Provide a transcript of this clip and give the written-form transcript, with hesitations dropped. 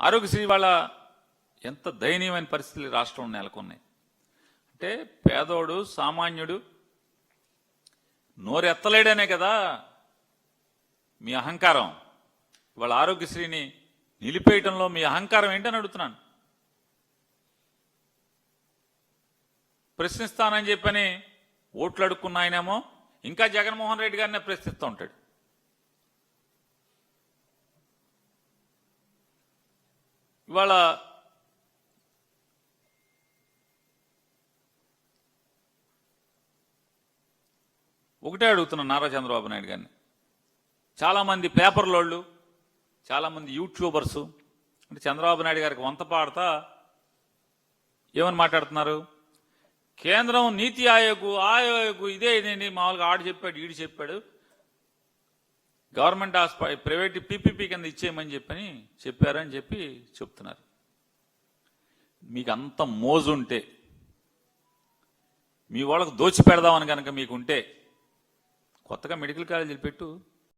ఆరోగ్యశ్రీ వాళ్ళ ఎంత దయనీయమైన పరిస్థితులు రాష్ట్రంలో నెలకొన్నాయి అంటే పేదోడు సామాన్యుడు నోరెత్తలేడనే కదా మీ అహంకారం. ఇవాళ ఆరోగ్యశ్రీని నిలిపేయటంలో మీ అహంకారం ఏంటని అడుగుతున్నాను. ప్రశ్నిస్తానని చెప్పని ఓట్లు అడుక్కున్న ఆయనేమో ఇంకా జగన్మోహన్ రెడ్డి గారినే ప్రశ్నిస్తూ ఉంటాడు. ఇవాళ ఒకటే అడుగుతున్నాను నారా చంద్రబాబు నాయుడు గారిని. చాలామంది పేపర్లోళ్ళు, చాలామంది యూట్యూబర్సు అంటే చంద్రబాబు నాయుడు గారికి వంత పాడతా ఏమని మాట్లాడుతున్నారు? కేంద్రం నీతి ఆయోగ్ ఇదే ఇదేంటి మామూలుగా ఆడు చెప్పాడు ఈడు చెప్పాడు, గవర్నమెంట్ హాస్పిటల్ ప్రైవేట్ పీపీపీ కింద ఇచ్చేయమని చెప్పారని చెప్పి చెప్తున్నారు. మీకు అంత మోజుంటే, మీ వాళ్ళకు దోచి పెడదామని కనుక మీకుంటే కొత్తగా మెడికల్ కాలేజీలు పెట్టు.